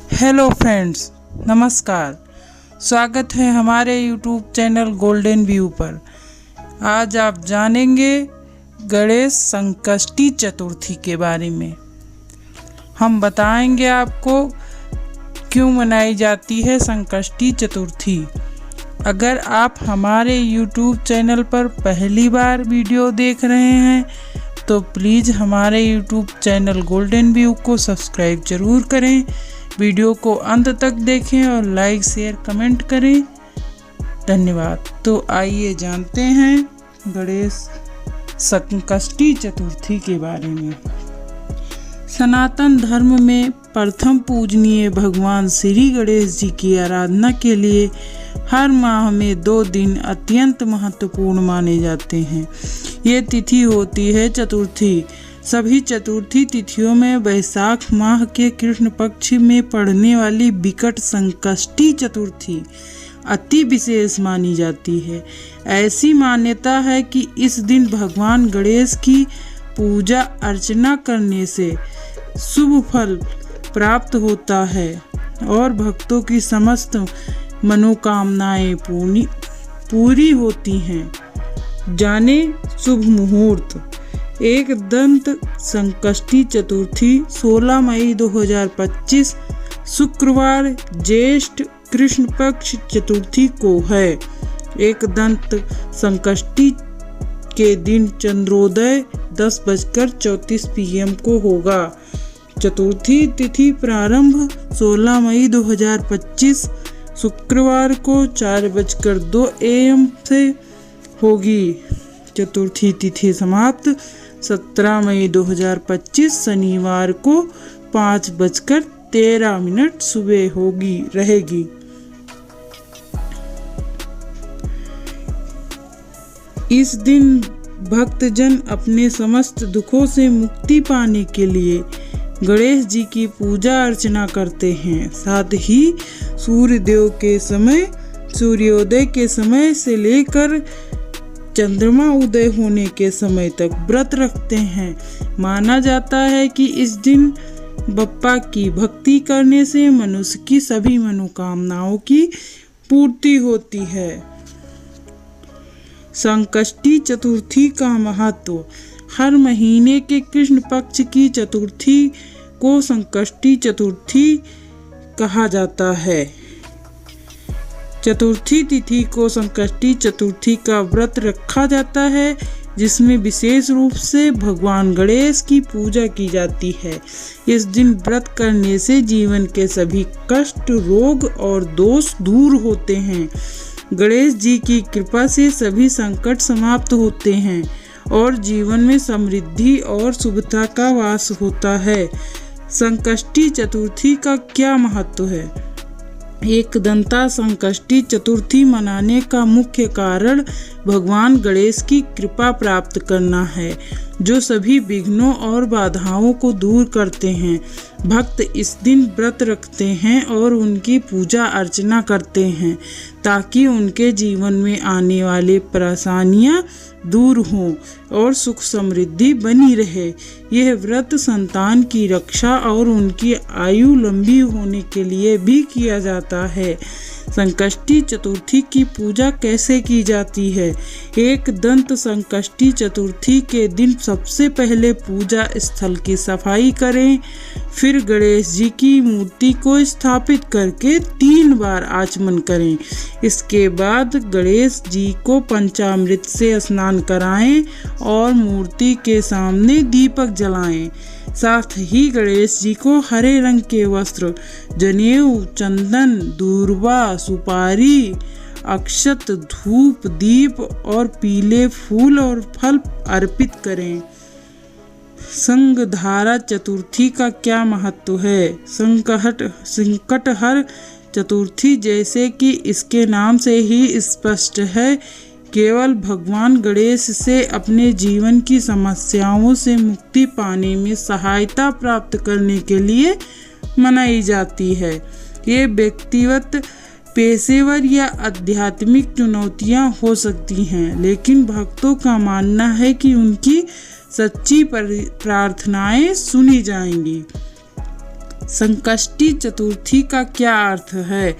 Hello friends, नमस्कार। स्वागत है हमारे यूट्यूब चैनल गोल्डन व्यू पर। आज आप जानेंगे गणेश संकष्टी चतुर्थी के बारे में। हम बताएंगे आपको क्यों मनाई जाती है संकष्टी चतुर्थी। अगर आप हमारे यूट्यूब चैनल पर पहली बार वीडियो देख रहे हैं तो प्लीज़ हमारे यूट्यूब चैनल गोल्डन व्यू को सब्सक्राइब ज़रूर करें। वीडियो को अंत तक देखें और लाइक शेयर कमेंट करें। धन्यवाद। तो आइए जानते हैं गणेश संकष्टी चतुर्थी के बारे में। सनातन धर्म में प्रथम पूजनीय भगवान श्री गणेश जी की आराधना के लिए हर माह में 2 दिन अत्यंत महत्वपूर्ण माने जाते हैं। ये तिथि होती है चतुर्थी। सभी चतुर्थी तिथियों में वैशाख माह के कृष्ण पक्ष में पड़ने वाली विकट संकष्टी चतुर्थी अति विशेष मानी जाती है। ऐसी मान्यता है कि इस दिन भगवान गणेश की पूजा अर्चना करने से शुभ फल प्राप्त होता है और भक्तों की समस्त मनोकामनाएं पूरी होती हैं। जाने शुभ मुहूर्त। एक दंत संकष्टी चतुर्थी 16 मई 2025 शुक्रवार ज्येष्ठ कृष्ण पक्ष चतुर्थी को है। एक दंत संकष्टी के दिन चंद्रोदय 10:34 PM को होगा। चतुर्थी तिथि प्रारंभ 16 मई 2025 शुक्रवार को 4:02 AM से होगी। चतुर्थी तिथि समाप्त 17 मई 2025 शनिवार को 5:13 सुबह रहेगी। इस दिन भक्तजन अपने समस्त दुखों से मुक्ति पाने के लिए गणेश जी की पूजा अर्चना करते हैं। साथ ही सूर्योदय के समय से लेकर चंद्रमा उदय होने के समय तक व्रत रखते हैं। माना जाता है कि इस दिन बप्पा की भक्ति करने से मनुष्य की सभी मनोकामनाओं की पूर्ति होती है। संकष्टी चतुर्थी का महत्व। हर महीने के कृष्ण पक्ष की चतुर्थी को संकष्टी चतुर्थी कहा जाता है। चतुर्थी तिथि को संकष्टी चतुर्थी का व्रत रखा जाता है, जिसमें विशेष रूप से भगवान गणेश की पूजा की जाती है। इस दिन व्रत करने से जीवन के सभी कष्ट, रोग और दोष दूर होते हैं। गणेश जी की कृपा से सभी संकट समाप्त होते हैं और जीवन में समृद्धि और शुभता का वास होता है। संकष्टी चतुर्थी का क्या महत्व है? एक दंता संकष्टी चतुर्थी मनाने का मुख्य कारण भगवान गणेश की कृपा प्राप्त करना है, जो सभी विघ्नों और बाधाओं को दूर करते हैं। भक्त इस दिन व्रत रखते हैं और उनकी पूजा अर्चना करते हैं ताकि उनके जीवन में आने वाली परेशानियां दूर हों और सुख समृद्धि बनी रहे। यह व्रत संतान की रक्षा और उनकी आयु लंबी होने के लिए भी किया जाता है। संकष्टी चतुर्थी की पूजा कैसे की जाती है? एक दंत संकष्टी चतुर्थी के दिन सबसे पहले पूजा स्थल की सफाई करें। फिर गणेश जी की मूर्ति को स्थापित करके 3 बार आचमन करें। इसके बाद गणेश जी को पंचामृत से स्नान कराएं और मूर्ति के सामने दीपक जलाएं। साथ ही गणेश जी को हरे रंग के वस्त्र, जनेऊ, चंदन, दूर्वा, सुपारी, अक्षत, धूप, दीप और पीले फूल और फल अर्पित करें। संकटहर चतुर्थी का क्या महत्व है? संकटहर चतुर्थी, जैसे कि इसके नाम से ही स्पष्ट है, केवल भगवान गणेश से अपने जीवन की समस्याओं से मुक्ति पाने में सहायता प्राप्त करने के लिए मनाई जाती है। ये व्यक्तिगत, पेशेवर या आध्यात्मिक चुनौतियां हो सकती हैं, लेकिन भक्तों का मानना है कि उनकी सच्ची प्रार्थनाएं सुनी जाएंगी। संकष्टी चतुर्थी का क्या अर्थ है?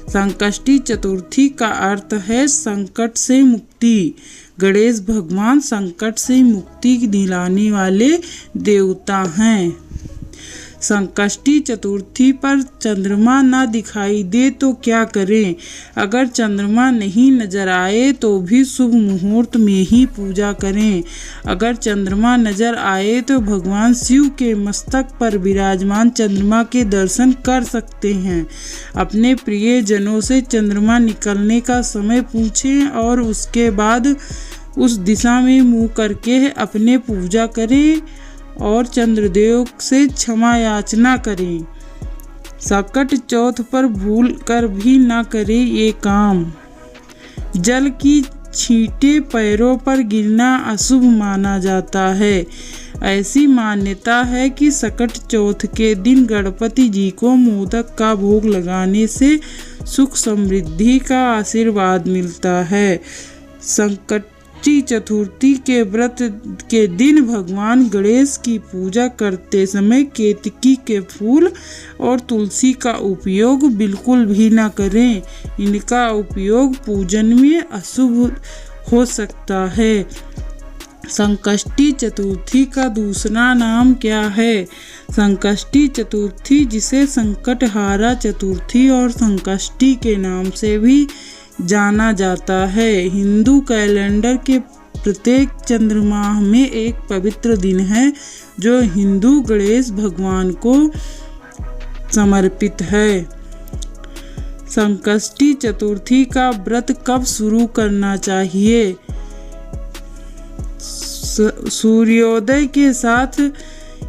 संकष्टी चतुर्थी का अर्थ है संकट से मुक्ति। गणेश भगवान संकट से मुक्ति दिलाने वाले देवता हैं। संकष्टी चतुर्थी पर चंद्रमा ना दिखाई दे तो क्या करें? अगर चंद्रमा नहीं नजर आए तो भी शुभ मुहूर्त में ही पूजा करें। अगर चंद्रमा नजर आए तो भगवान शिव के मस्तक पर विराजमान चंद्रमा के दर्शन कर सकते हैं। अपने प्रिय जनों से चंद्रमा निकलने का समय पूछें और उसके बाद उस दिशा में मुँह करके अपने पूजा करें और चंद्रदेव से क्षमा याचना करें। संकट चौथ पर भूल कर भी ना करें ये काम। जल की छींटे पैरों पर गिरना अशुभ माना जाता है। ऐसी मान्यता है कि संकट चौथ के दिन गणपति जी को मोदक का भोग लगाने से सुख समृद्धि का आशीर्वाद मिलता है। संकष्टी चतुर्थी के व्रत के दिन भगवान गणेश की पूजा करते समय केतकी के फूल और तुलसी का उपयोग बिल्कुल भी ना करें। इनका उपयोग पूजन में अशुभ हो सकता है। संकष्टी चतुर्थी का दूसरा नाम क्या है? संकष्टी चतुर्थी, जिसे संकटहारा चतुर्थी और संकष्टी के नाम से भी जाना जाता है, हिंदू कैलेंडर के प्रत्येक चंद्रमाह में एक पवित्र दिन है जो हिंदू गणेश भगवान को समर्पित है। संकष्टी चतुर्थी का व्रत कब शुरू करना चाहिए? सूर्योदय के साथ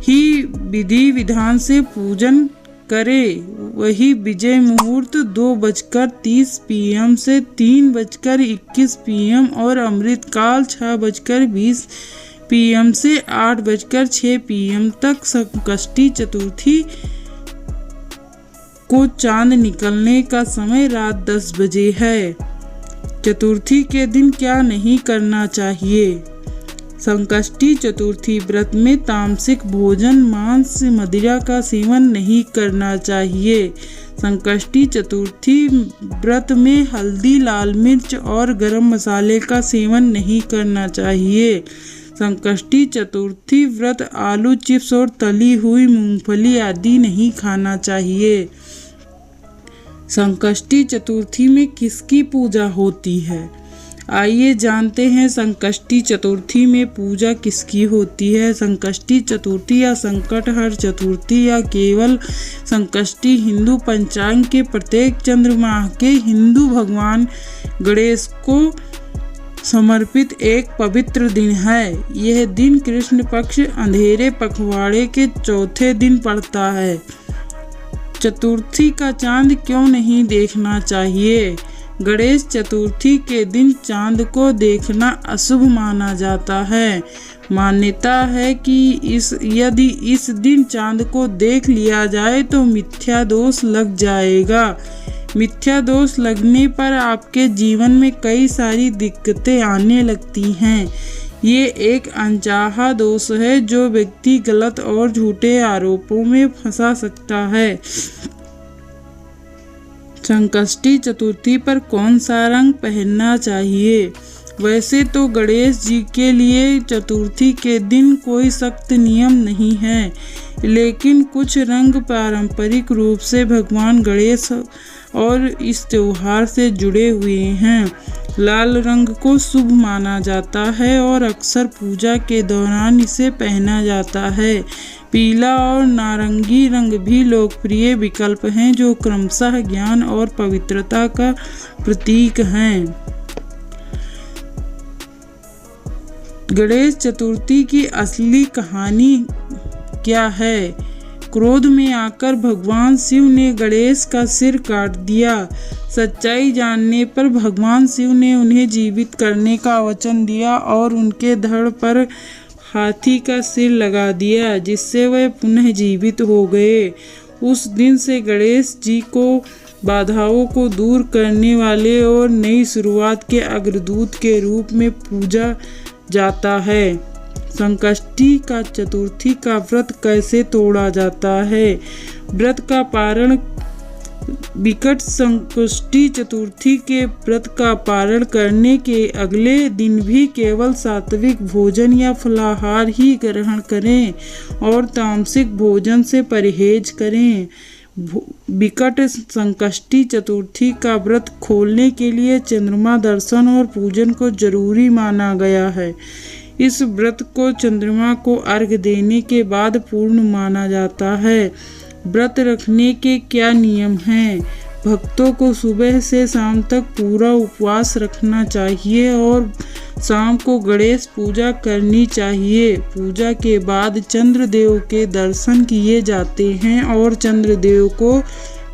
ही विधि विधान से पूजन करें। वही विजय मुहूर्त 2:30 PM से 3:21 PM और अमृत काल 6:20 PM से 8:06 PM तक संकष्टी चतुर्थी को चांद निकलने का समय रात 10 बजे है। चतुर्थी के दिन क्या नहीं करना चाहिए? संकष्टी चतुर्थी व्रत में तामसिक भोजन, मांस, मदिरा का सेवन नहीं करना चाहिए। संकष्टी चतुर्थी व्रत में हल्दी, लाल मिर्च और गरम मसाले का सेवन नहीं करना चाहिए। संकष्टी चतुर्थी व्रत आलू चिप्स और तली हुई मूंगफली आदि नहीं खाना चाहिए। संकष्टी चतुर्थी में किसकी पूजा होती है? आइए जानते हैं संकष्टी चतुर्थी में पूजा किसकी होती है। संकष्टी चतुर्थी या संकटहर चतुर्थी या केवल संकष्टी हिंदू पंचांग के प्रत्येक चंद्रमाह के हिंदू भगवान गणेश को समर्पित एक पवित्र दिन है। यह दिन कृष्ण पक्ष अंधेरे पखवाड़े के चौथे दिन पड़ता है। चतुर्थी का चांद क्यों नहीं देखना चाहिए? गणेश चतुर्थी के दिन चांद को देखना अशुभ माना जाता है। मान्यता है कि यदि इस दिन चांद को देख लिया जाए तो मिथ्या दोष लग जाएगा। मिथ्या दोष लगने पर आपके जीवन में कई सारी दिक्कतें आने लगती हैं। ये एक अनचाहा दोष है जो व्यक्ति गलत और झूठे आरोपों में फंसा सकता है। संकष्टी चतुर्थी पर कौन सा रंग पहनना चाहिए? वैसे तो गणेश जी के लिए चतुर्थी के दिन कोई सख्त नियम नहीं है, लेकिन कुछ रंग पारंपरिक रूप से भगवान गणेश और इस त्योहार से जुड़े हुए हैं। लाल रंग को शुभ माना जाता है और अक्सर पूजा के दौरान इसे पहना जाता है। पीला और नारंगी रंग भी लोकप्रिय विकल्प हैं जो क्रमशः ज्ञान और पवित्रता का प्रतीक हैं। गणेश चतुर्थी की असली कहानी क्या है? क्रोध में आकर भगवान शिव ने गणेश का सिर काट दिया। सच्चाई जानने पर भगवान शिव ने उन्हें जीवित करने का वचन दिया और उनके धड़ पर हाथी का सिर लगा दिया, जिससे वे पुनः जीवित हो गए। उस दिन से गणेश जी को बाधाओं को दूर करने वाले और नई शुरुआत के अग्रदूत के रूप में पूजा जाता है। संकष्टी का चतुर्थी का व्रत कैसे तोड़ा जाता है? व्रत का पारण विकट संकष्टी चतुर्थी के व्रत का पारण करने के अगले दिन भी केवल सात्विक भोजन या फलाहार ही ग्रहण करें और तामसिक भोजन से परहेज करें। विकट संकष्टी चतुर्थी का व्रत खोलने के लिए चंद्रमा दर्शन और पूजन को जरूरी माना गया है। इस व्रत को चंद्रमा को अर्घ्य देने के बाद पूर्ण माना जाता है। व्रत रखने के क्या नियम हैं? भक्तों को सुबह से शाम तक पूरा उपवास रखना चाहिए और शाम को गणेश पूजा करनी चाहिए। पूजा के बाद चंद्रदेव के दर्शन किए जाते हैं और चंद्रदेव को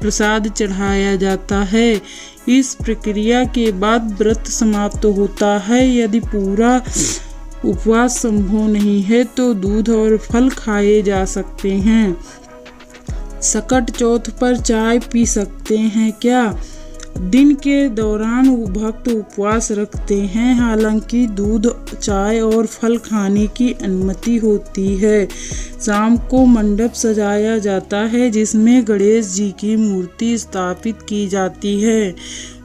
प्रसाद चढ़ाया जाता है। इस प्रक्रिया के बाद व्रत समाप्त होता है। यदि पूरा उपवास संभव नहीं है तो दूध और फल खाए जा सकते हैं। सकट चौथ पर चाय पी सकते हैं क्या? दिन के दौरान भक्त उपवास रखते हैं, हालांकि दूध, चाय और फल खाने की अनुमति होती है। शाम को मंडप सजाया जाता है जिसमें गणेश जी की मूर्ति स्थापित की जाती है।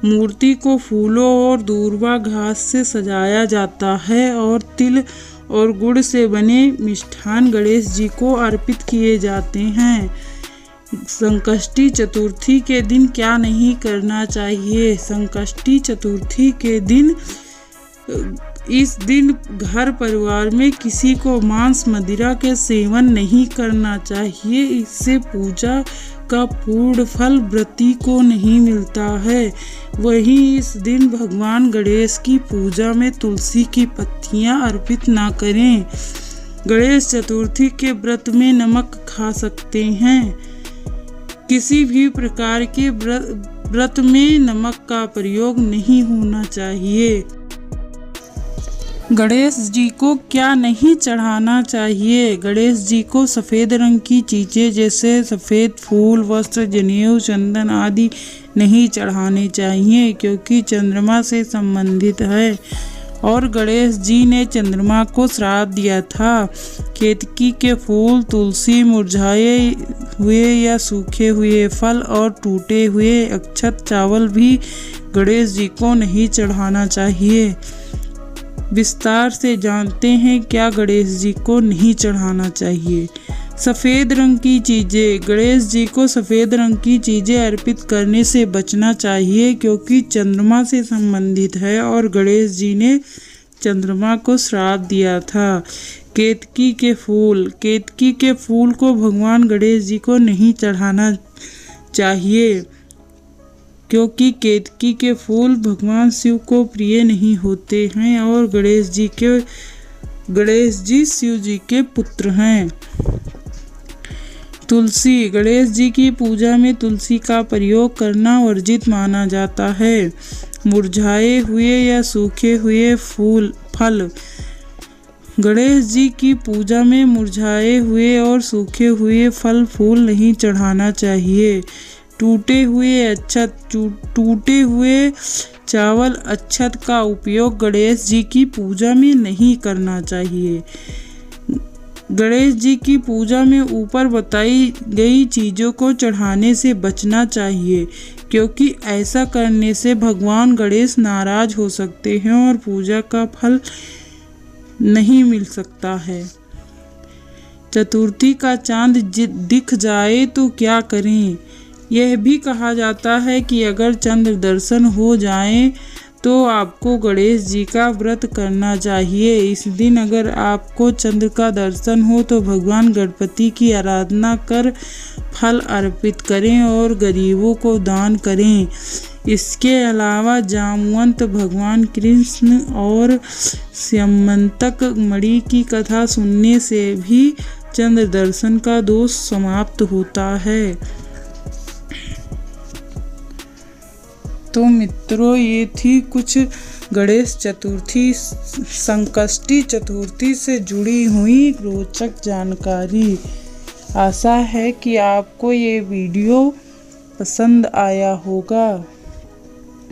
मूर्ति को फूलों और दूर्वा घास से सजाया जाता है और तिल और गुड़ से बने मिष्ठान गणेश जी को अर्पित किए जाते हैं। संकष्टी चतुर्थी के दिन क्या नहीं करना चाहिए? संकष्टी चतुर्थी के दिन इस दिन घर परिवार में किसी को मांस मदिरा के सेवन नहीं करना चाहिए। इससे पूजा का पूर्ण फल व्रती को नहीं मिलता है। वहीं इस दिन भगवान गणेश की पूजा में तुलसी की पत्तियां अर्पित ना करें। गणेश चतुर्थी के व्रत में नमक खा सकते हैं। किसी भी प्रकार के व्रत में नमक का प्रयोग नहीं होना चाहिए। गणेश जी को क्या नहीं चढ़ाना चाहिए? गणेश जी को सफ़ेद रंग की चीज़ें जैसे सफ़ेद फूल, वस्त्र, जनेऊ, चंदन आदि नहीं चढ़ाने चाहिए क्योंकि चंद्रमा से संबंधित है और गणेश जी ने चंद्रमा को श्राप दिया था। केतकी के फूल, तुलसी, मुरझाए हुए या सूखे हुए फल और टूटे हुए अक्षत चावल भी गणेश जी को नहीं चढ़ाना चाहिए। विस्तार से जानते हैं क्या गणेश जी को नहीं चढ़ाना चाहिए। सफ़ेद रंग की चीज़ें। गणेश जी को सफ़ेद रंग की चीज़ें अर्पित करने से बचना चाहिए क्योंकि चंद्रमा से संबंधित है और गणेश जी ने चंद्रमा को श्राप दिया था। केतकी के फूल। केतकी के फूल को भगवान गणेश जी को नहीं चढ़ाना चाहिए क्योंकि केतकी के फूल भगवान शिव को प्रिय नहीं होते हैं और गणेश जी शिव जी के पुत्र हैं। तुलसी। गणेश जी की पूजा में तुलसी का प्रयोग करना वर्जित माना जाता है। मुरझाए हुए या सूखे हुए फल। गणेश जी की पूजा में मुरझाए हुए और सूखे हुए फल फूल नहीं चढ़ाना चाहिए। टूटे हुए चावल अक्षत का उपयोग गणेश जी की पूजा में नहीं करना चाहिए। गणेश जी की पूजा में ऊपर बताई गई चीज़ों को चढ़ाने से बचना चाहिए क्योंकि ऐसा करने से भगवान गणेश नाराज हो सकते हैं और पूजा का फल नहीं मिल सकता है। चतुर्थी का चांद दिख जाए तो क्या करें? यह भी कहा जाता है कि अगर चंद्र दर्शन हो जाए तो आपको गणेश जी का व्रत करना चाहिए। इस दिन अगर आपको चंद्र का दर्शन हो तो भगवान गणपति की आराधना कर फल अर्पित करें और गरीबों को दान करें। इसके अलावा जामवंत, भगवान कृष्ण और स्यमंतक मणि की कथा सुनने से भी चंद्र दर्शन का दोष समाप्त होता है। तो मित्रों, ये थी कुछ गणेश चतुर्थी, संकष्टी चतुर्थी से जुड़ी हुई रोचक जानकारी। आशा है कि आपको ये वीडियो पसंद आया होगा।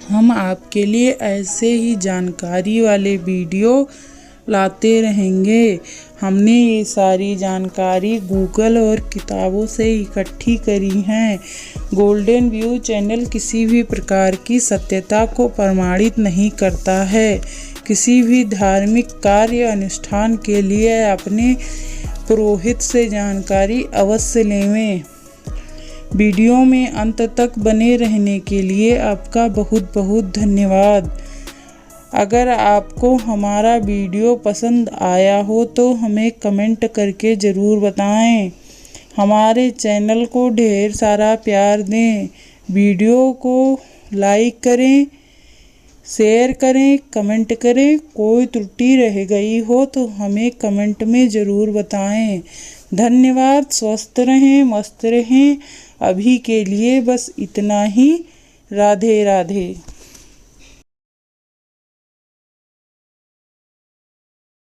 हम आपके लिए ऐसे ही जानकारी वाले वीडियो लाते रहेंगे। हमने ये सारी जानकारी गूगल और किताबों से इकट्ठी करी हैं। गोल्डन व्यू चैनल किसी भी प्रकार की सत्यता को प्रमाणित नहीं करता है। किसी भी धार्मिक कार्य अनुष्ठान के लिए अपने पुरोहित से जानकारी अवश्य लें। वीडियो में अंत तक बने रहने के लिए आपका बहुत बहुत धन्यवाद। अगर आपको हमारा वीडियो पसंद आया हो तो हमें कमेंट करके ज़रूर बताएं। हमारे चैनल को ढेर सारा प्यार दें। वीडियो को लाइक करें, शेयर करें, कमेंट करें। कोई त्रुटि रह गई हो तो हमें कमेंट में ज़रूर बताएं। धन्यवाद। स्वस्थ रहें, मस्त रहें। अभी के लिए बस इतना ही। राधे राधे।